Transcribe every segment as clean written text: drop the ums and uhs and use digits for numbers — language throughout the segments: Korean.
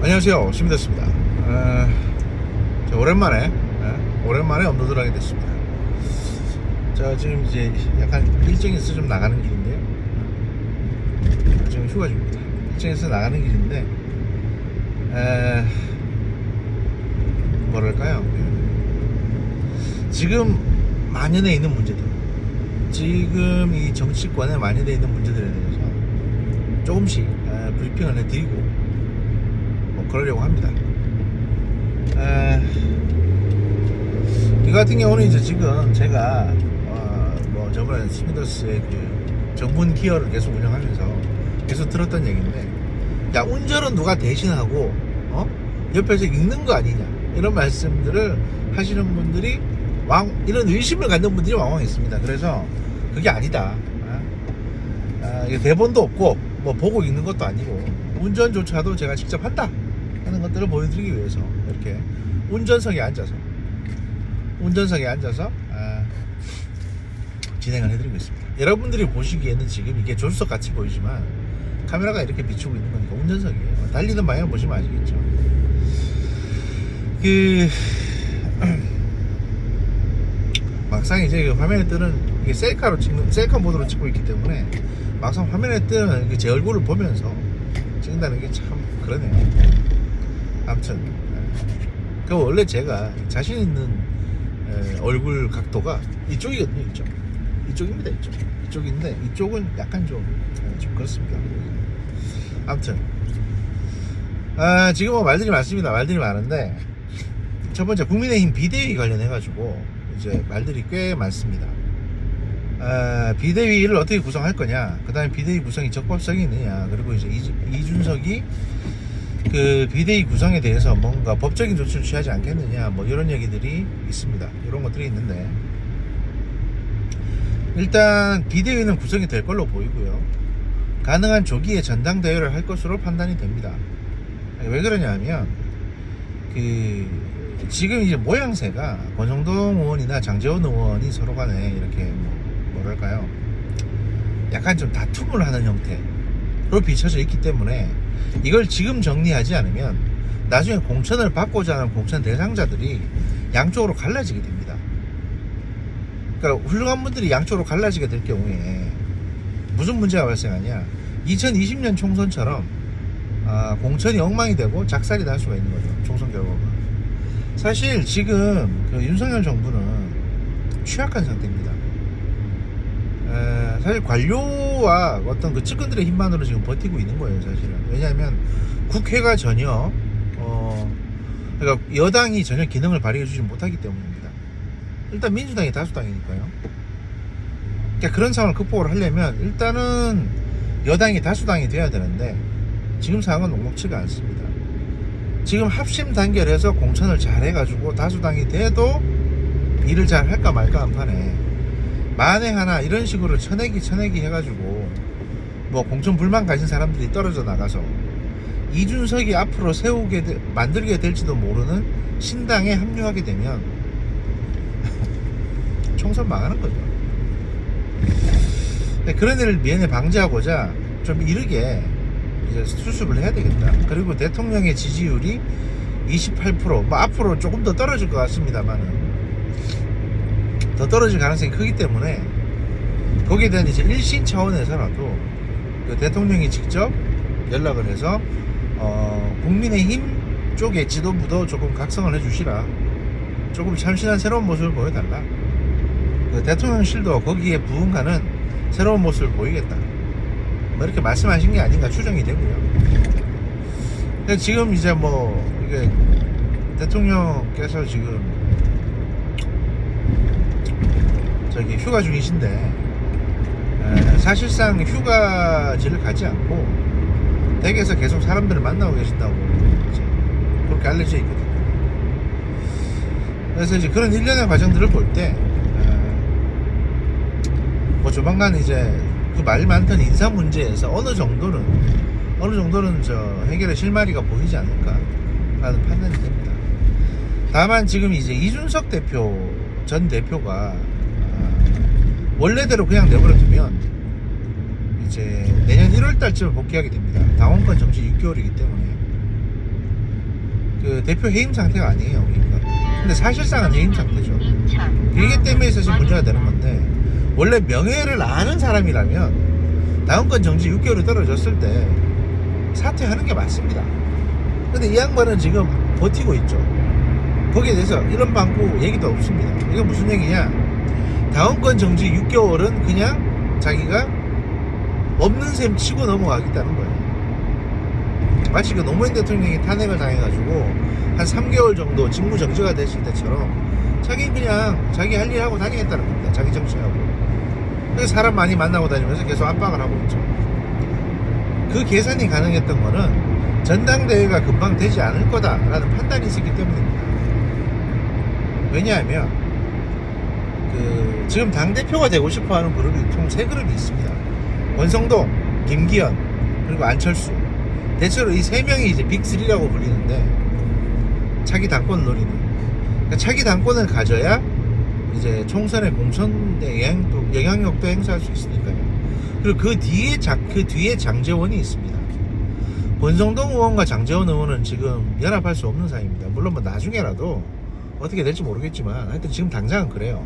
안녕하세요, 시민됐습니다. 오랜만에 업로드를 하게 됐습니다. 자, 지금 이제 약간 일정이 있어서 좀 나가는 길인데요. 지금 휴가 중입니다. 일정이 있어서 나가는 길인데, 뭐랄까요? 지금 만연해 있는 문제들, 지금 이 정치권에 만연해 있는 문제들에 대해서 조금씩 브리핑을 해드리고 그러려고 합니다. 이 같은 경우는 이제 지금 제가 저번에 스미더스의 그 전문 기어를 계속 운영하면서 계속 들었던 얘기인데, 야, 운전은 누가 대신하고 옆에서 읽는 거 아니냐, 이런 말씀들을 하시는 분들이 이런 의심을 갖는 분들이 왕왕했습니다. 그래서 그게 아니다. 대본도 없고 뭐 보고 읽는 것도 아니고 운전조차도 제가 직접 한다 하는 것들을 보여드리기 위해서 이렇게 운전석에 앉아서 진행을 해드리고 있습니다. 여러분들이 보시기에는 지금 이게 조수석 같이 보이지만 카메라가 이렇게 비추고 있는 거니까 운전석이에요. 달리는 방향을 보시면 아시겠죠. 막상 이제 화면에 뜨는 이게 셀카 모드로 찍고 있기 때문에 막상 화면에 뜨는 제 얼굴을 보면서 찍는다는 게 참 그러네요. 아무튼 원래 제가 자신 있는 얼굴 각도가 이쪽이거든요. 이쪽입니다. 이쪽인데 이쪽은 약간 좀 그렇습니다. 아무튼 지금 뭐 말들이 많습니다. 말들이 많은데, 첫 번째 국민의힘 비대위 관련해 가지고 이제 말들이 꽤 많습니다. 비대위를 어떻게 구성할 거냐, 그 다음에 비대위 구성이 적법성이 있느냐, 그리고 이제 이준석이 그 비대위 구성에 대해서 뭔가 법적인 조치를 취하지 않겠느냐, 뭐 이런 얘기들이 있습니다. 이런 것들이 있는데, 일단 비대위는 구성이 될 걸로 보이고요. 가능한 조기에 전당대회를 할 것으로 판단이 됩니다. 왜 그러냐 하면 지금 이제 모양새가 권성동 의원이나 장제원 의원이 서로 간에 이렇게 뭐랄까요, 약간 좀 다툼을 하는 형태로 비춰져 있기 때문에 이걸 지금 정리하지 않으면 나중에 공천을 받고자 하는 공천 대상자들이 양쪽으로 갈라지게 됩니다. 그러니까 훌륭한 분들이 양쪽으로 갈라지게 될 경우에 무슨 문제가 발생하냐, 2020년 총선처럼 공천이 엉망이 되고 작살이 날 수가 있는 거죠. 총선 결과가. 사실 지금 윤석열 정부는 취약한 상태입니다. 사실 관료와 어떤 측근들의 힘만으로 지금 버티고 있는 거예요, 사실은. 왜냐하면 국회가 전혀 그러니까 여당이 전혀 기능을 발휘해 주지 못하기 때문입니다. 일단 민주당이 다수당이니까요. 그러니까 그런 상황을 극복을 하려면 일단은 여당이 다수당이 돼야 되는데, 지금 상황은 녹록치가 않습니다. 지금 합심 단결해서 공천을 잘 해가지고 다수당이 돼도 일을 잘 할까 말까 한 판에, 만에 하나 이런 식으로 쳐내기 해가지고 뭐 공천 불만 가진 사람들이 떨어져 나가서 이준석이 앞으로 만들게 될지도 모르는 신당에 합류하게 되면 총선 망하는 거죠. 그런 일을 미연에 방지하고자 좀 이르게 이제 수습을 해야 되겠다. 그리고 대통령의 지지율이 28%, 뭐 앞으로 조금 더 떨어질 것 같습니다만은, 더 떨어질 가능성이 크기 때문에 거기에 대한 이제 일신 차원에서라도 대통령이 직접 연락을 해서 국민의힘 쪽의 지도부도 조금 각성을 해주시라, 조금 참신한 새로운 모습을 보여달라, 대통령실도 거기에 부응하는 새로운 모습을 보이겠다, 뭐 이렇게 말씀하신 게 아닌가 추정이 되고요. 근데 지금 이제 이게 대통령께서 지금 휴가 중이신데, 사실상 휴가지를 가지 않고 댁에서 계속 사람들을 만나고 계신다고 이제 그렇게 알려져 있거든요. 그래서 이제 그런 일련의 과정들을 볼 때 조만간 이제 그 말 많던 인사 문제에서 어느 정도는 해결의 실마리가 보이지 않을까 라는 판단이 됩니다. 다만 지금 이제 이준석 전 대표가 원래대로 그냥 내버려두면 이제 내년 1월달쯤에 복귀하게 됩니다. 당원권 정지 6개월이기 때문에. 그 대표 해임 상태가 아니에요. 그러니까. 근데 사실상은 해임 상태죠. 이게 때문에 사실 문제가 되는 건데, 원래 명예를 아는 사람이라면 다음권 정지 6개월이 떨어졌을 때 사퇴하는 게 맞습니다. 근데 이 양반은 지금 버티고 있죠. 거기에 대해서 이런 방구 얘기도 없습니다. 이게 무슨 얘기냐? 다음권 정지 6개월은 그냥 자기가 없는 셈 치고 넘어가겠다는 거예요. 마치 그 노무현 대통령이 탄핵을 당해가지고 한 3개월 정도 직무 정지가 됐을 때처럼 자기 그냥 자기 할 일 하고 다니겠다는 겁니다. 자기 정치하고. 그래서 사람 많이 만나고 다니면서 계속 압박을 하고 있죠. 그 계산이 가능했던 거는 전당대회가 금방 되지 않을 거다라는 판단이 있었기 때문입니다. 왜냐하면 그 지금 당대표가 되고 싶어하는 그룹이 총 3그룹이 있습니다. 권성동, 김기현, 그리고 안철수. 대체로 이 3명이 이제 빅3라고 불리는데 차기 당권을 노리는. 그러니까 차기 당권을 가져야 이제 총선의 공천에 영향력도 행사할 수 있으니까요. 그리고 그 뒤에 장제원이 있습니다. 권성동 의원과 장제원 의원은 지금 연합할 수 없는 사이입니다. 물론 뭐 나중에라도 어떻게 될지 모르겠지만 하여튼 지금 당장은 그래요.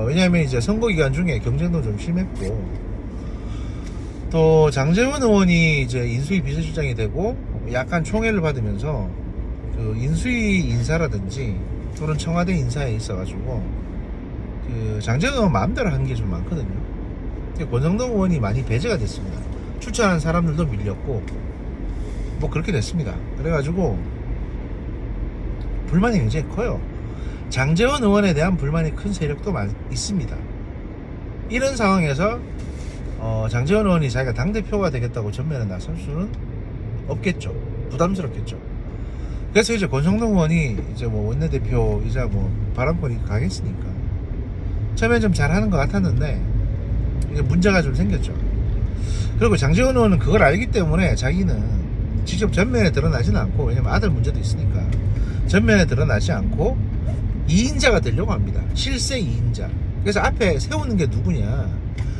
왜냐하면 이제 선거 기간 중에 경쟁도 좀 심했고, 또 장제원 의원이 이제 인수위 비서실장이 되고 약간 총애를 받으면서 그 인수위 인사라든지 또는 청와대 인사에 있어가지고 그 장제원 의원 마음대로 한 게 좀 많거든요. 권성동 의원이 많이 배제가 됐습니다. 추천한 사람들도 밀렸고 뭐 그렇게 됐습니다. 그래가지고 불만이 굉장히 커요. 장제원 의원에 대한 불만이 큰 세력도 있습니다. 이런 상황에서 장제원 의원이 자기가 당대표가 되겠다고 전면에 나설 수는 없겠죠. 부담스럽겠죠. 그래서 이제 권성동 의원이 이제 뭐 원내대표이자 뭐 발언권이 강했으니까 처음엔 좀 잘하는 것 같았는데 이제 문제가 좀 생겼죠. 그리고 장제원 의원은 그걸 알기 때문에 자기는 직접 전면에 드러나지는 않고, 왜냐면 아들 문제도 있으니까 전면에 드러나지 않고 2인자가 되려고 합니다. 실세 2인자. 그래서 앞에 세우는 게 누구냐,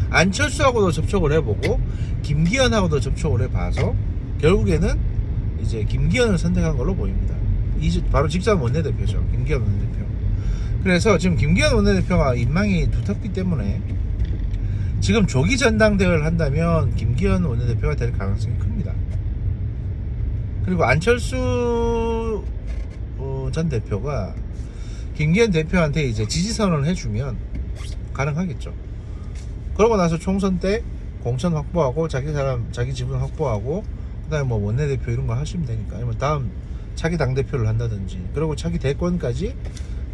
안철수하고도 접촉을 해보고 김기현하고도 접촉을 해봐서 결국에는 이제 김기현을 선택한 걸로 보입니다. 바로 직접 원내대표죠. 김기현 원내대표. 그래서 지금 김기현 원내대표가 인망이 두텁기 때문에 지금 조기 전당대회를 한다면 김기현 원내대표가 될 가능성이 큽니다. 그리고 안철수 전 대표가 김기현 대표한테 이제 지지선언을 해주면 가능하겠죠. 그러고 나서 총선 때 공천 확보하고 자기 지분 확보하고 그다음에 뭐 원내대표 이런 거 하시면 되니까. 아니면 다음 차기 당대표를 한다든지, 그리고 차기 대권까지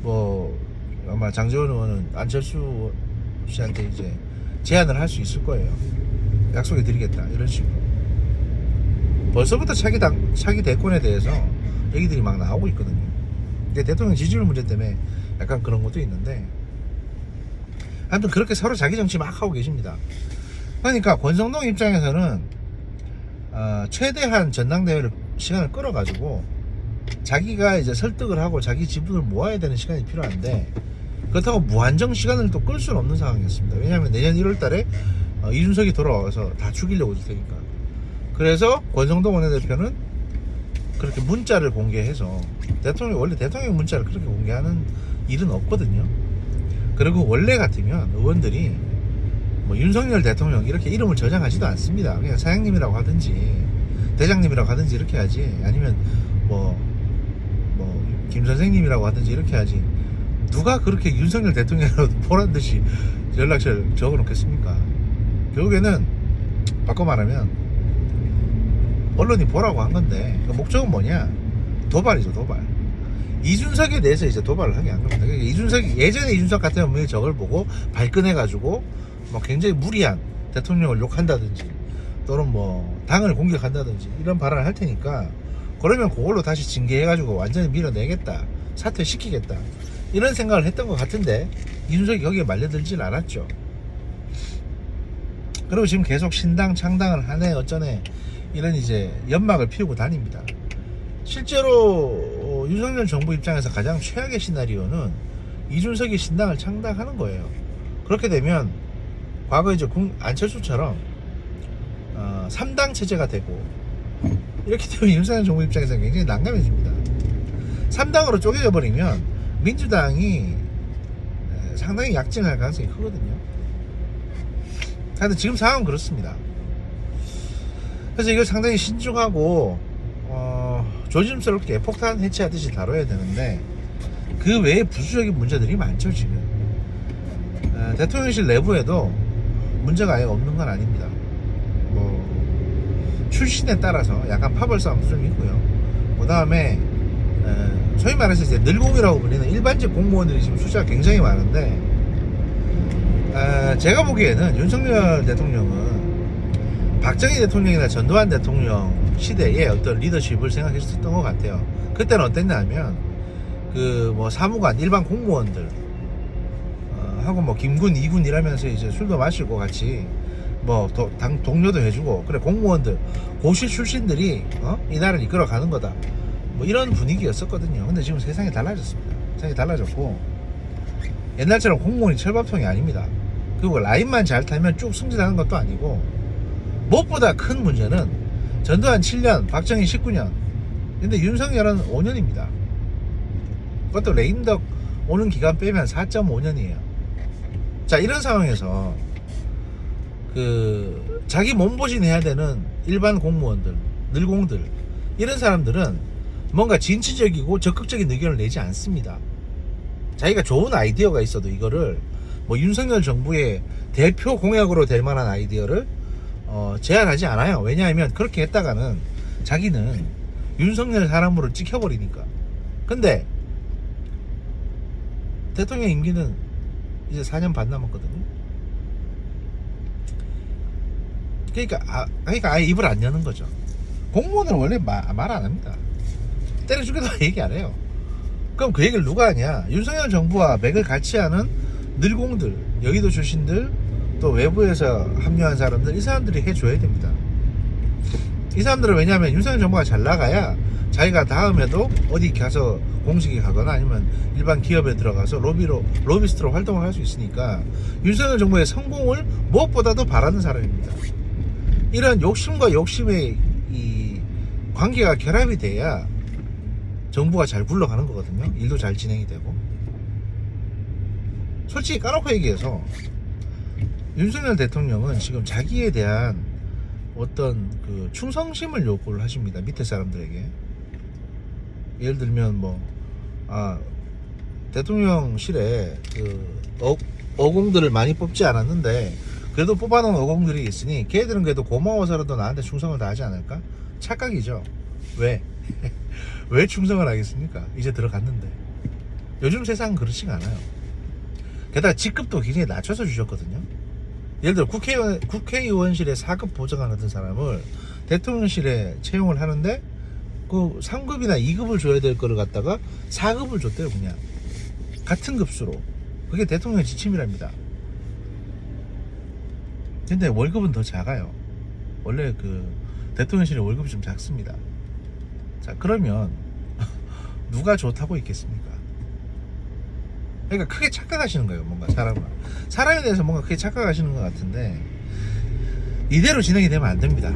뭐 아마 장제원 의원은 안철수 씨한테 이제 제안을 할 수 있을 거예요. 약속해 드리겠다 이런 식으로. 벌써부터 차기 대권에 대해서 얘기들이 막 나오고 있거든요. 근데 대통령 지지율 문제 때문에 약간 그런 것도 있는데, 아무튼 그렇게 서로 자기 정치 막 하고 계십니다. 그러니까 권성동 입장에서는 최대한 전당대회를 시간을 끌어가지고 자기가 이제 설득을 하고 자기 지분을 모아야 되는 시간이 필요한데, 그렇다고 무한정 시간을 또 끌 수는 없는 상황이었습니다. 왜냐하면 내년 1월달에 이준석이 돌아와서 다 죽이려고 할 테니까. 그래서 권성동 원내대표는 그렇게 문자를 공개해서, 원래 대통령 문자를 그렇게 공개하는 일은 없거든요. 그리고 원래 같으면 의원들이 뭐 윤석열 대통령 이렇게 이름을 저장하지도 않습니다. 그냥 사장님이라고 하든지 대장님이라고 하든지 이렇게 하지, 아니면 뭐 김 선생님이라고 하든지 이렇게 하지, 누가 그렇게 윤석열 대통령이라고 보란듯이 연락처를 적어놓겠습니까? 결국에는 바꿔 말하면 언론이 보라고 한 건데, 그 목적은 뭐냐? 도발이죠, 도발. 이준석에 대해서 이제 도발을 하게 한 겁니다. 그러니까 예전에 이준석 같은 경우에 저걸 보고 발끈해가지고 뭐 굉장히 무리한 대통령을 욕한다든지 또는 뭐 당을 공격한다든지 이런 발언을 할 테니까, 그러면 그걸로 다시 징계해가지고 완전히 밀어내겠다, 사퇴시키겠다, 이런 생각을 했던 것 같은데 이준석이 거기에 말려들질 않았죠. 그리고 지금 계속 신당 창당을 하네 어쩌네 이런 이제 연막을 피우고 다닙니다. 실제로 윤석열 정부 입장에서 가장 최악의 시나리오는 이준석이 신당을 창당하는 거예요. 그렇게 되면 과거 이제 안철수처럼 3당 체제가 되고 이렇기 때문에 윤석열 정부 입장에서는 굉장히 난감해집니다. 3당으로 쪼개져 버리면 민주당이 상당히 약진할 가능성이 크거든요. 근데 지금 상황은 그렇습니다. 그래서 이걸 상당히 신중하고 조심스럽게 폭탄 해체하듯이 다뤄야 되는데 그 외에 부수적인 문제들이 많죠. 지금 대통령실 내부에도 문제가 아예 없는 건 아닙니다. 뭐 출신에 따라서 약간 파벌 싸움도 좀 있고요. 그 다음에 소위 말해서 이제 늘공이라고 불리는 일반직 공무원들이 지금 숫자가 굉장히 많은데 제가 보기에는 윤석열 대통령은 박정희 대통령이나 전두환 대통령 시대의 어떤 리더십을 생각했었던 것 같아요. 그때는 어땠냐면 그 뭐 사무관 일반 공무원들 하고 뭐 김군 2군 일하면서 이제 술도 마시고 같이 뭐 당 동료도 해주고 그래 공무원들 고시 출신들이 이 나라를 이끌어 가는 거다 뭐 이런 분위기였었거든요. 근데 지금 세상이 달라졌습니다. 세상이 달라졌고 옛날처럼 공무원이 철밥통이 아닙니다. 그리고 라인만 잘 타면 쭉 승진하는 것도 아니고 무엇보다 큰 문제는 전두환 7년 박정희 19년 근데 윤석열은 5년입니다. 그것도 레임덕 오는 기간 빼면 4.5년이에요 자 이런 상황에서 그 자기 몸보신 해야 되는 일반 공무원들 늘공들 이런 사람들은 뭔가 진취적이고 적극적인 의견을 내지 않습니다. 자기가 좋은 아이디어가 있어도 이거를 뭐 윤석열 정부의 대표 공약으로 될 만한 아이디어를 제안하지 않아요. 왜냐하면 그렇게 했다가는 자기는 윤석열 사람으로 찍혀버리니까. 근데 대통령 임기는 이제 4년 반 남았거든요. 그러니까 아예 입을 안 여는 거죠. 공무원은 원래 말 안 합니다. 때려 죽여도 얘기 안 해요. 그럼 그 얘기를 누가 하냐? 윤석열 정부와 맥을 같이 하는 늘공들, 여의도 출신들, 또 외부에서 합류한 사람들, 이 사람들이 해줘야 됩니다. 이 사람들은 왜냐하면 윤석열 정부가 잘 나가야 자기가 다음에도 어디 가서 공직에 가거나 아니면 일반 기업에 들어가서 로비스트로 활동을 할 수 있으니까 윤석열 정부의 성공을 무엇보다도 바라는 사람입니다. 이런 욕심과 욕심의 이 관계가 결합이 돼야 정부가 잘 굴러가는 거거든요. 일도 잘 진행이 되고. 솔직히 까놓고 얘기해서 윤석열 대통령은 지금 자기에 대한 어떤 그 충성심을 요구를 하십니다. 밑에 사람들에게. 예를 들면 대통령실에 그 어공들을 많이 뽑지 않았는데 그래도 뽑아놓은 어공들이 있으니 걔들은 그래도 고마워서라도 나한테 충성을 다하지 않을까? 착각이죠. 왜? 왜 충성을 하겠습니까? 이제 들어갔는데. 요즘 세상은 그렇지가 않아요. 게다가 직급도 굉장히 낮춰서 주셨거든요. 예를 들어 국회의원실에 4급 보좌관 같은 사람을 대통령실에 채용을 하는데 그 3급이나 2급을 줘야 될 거를 갖다가 4급을 줬대요. 그냥 같은 급수로. 그게 대통령의 지침이랍니다. 근데 월급은 더 작아요. 원래 그 대통령실의 월급이 좀 작습니다. 자 그러면 누가 좋다고 있겠습니까? 그러니까 크게 착각하시는 거예요. 뭔가 사람에 대해서 뭔가 크게 착각하시는 것 같은데 이대로 진행이 되면 안 됩니다.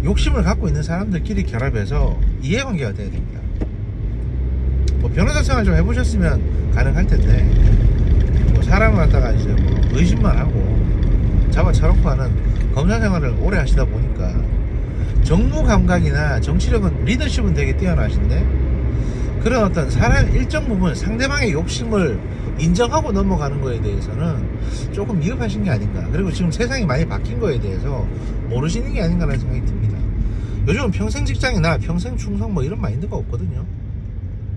욕심을 갖고 있는 사람들끼리 결합해서 이해관계가 돼야 됩니다. 뭐 변호사 생활 좀 해보셨으면 가능할 텐데 뭐 사람을 갖다가 이제 뭐 의심만 하고 잡아쳐놓고 하는 검사 생활을 오래 하시다 보니까 정무 감각이나 정치력은 리더십은 되게 뛰어나신데 그런 어떤 사람 일정 부분 상대방의 욕심을 인정하고 넘어가는 거에 대해서는 조금 미흡하신 게 아닌가. 그리고 지금 세상이 많이 바뀐 거에 대해서 모르시는 게 아닌가라는 생각이 듭니다. 요즘은 평생 직장이나 평생 충성 뭐 이런 마인드가 없거든요.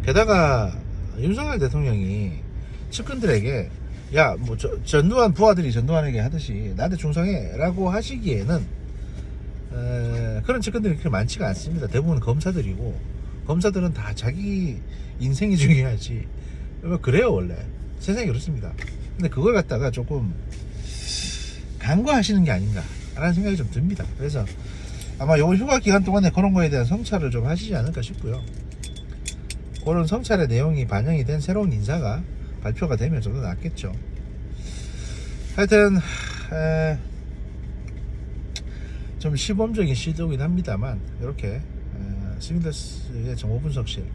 게다가 윤석열 대통령이 측근들에게 야 뭐 전두환 부하들이 전두환에게 하듯이 나한테 충성해 라고 하시기에는 그런 측근들이 그렇게 많지가 않습니다. 대부분 검사들이고 검사들은 다 자기 인생이 중요하지. 그래요 원래. 세상이 그렇습니다. 근데 그걸 갖다가 조금 간과하시는 게 아닌가 라는 생각이 좀 듭니다. 그래서 아마 요 휴가 기간 동안에 그런 거에 대한 성찰을 좀 하시지 않을까 싶고요. 그런 성찰의 내용이 반영이 된 새로운 인사가 발표가 되면 좀 더 낫겠죠. 하여튼 좀 시범적인 시도이긴 합니다만 이렇게 스윙더스의 정보분석실,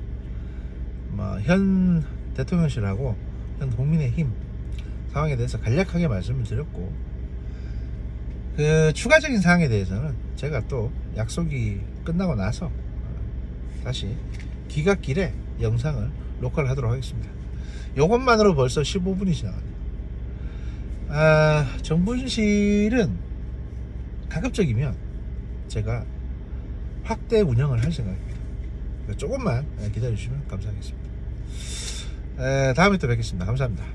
현 대통령실하고 현 국민의힘 상황에 대해서 간략하게 말씀을 드렸고, 그 추가적인 사항에 대해서는 제가 또 약속이 끝나고 나서 다시 기각길에 영상을 녹화하도록 하겠습니다. 이것만으로 벌써 15분이 지나갔네요. 정분실은 가급적이면 제가 확대 운영을 할 생각입니다. 조금만 기다려주시면 감사하겠습니다. 다음에 또 뵙겠습니다. 감사합니다.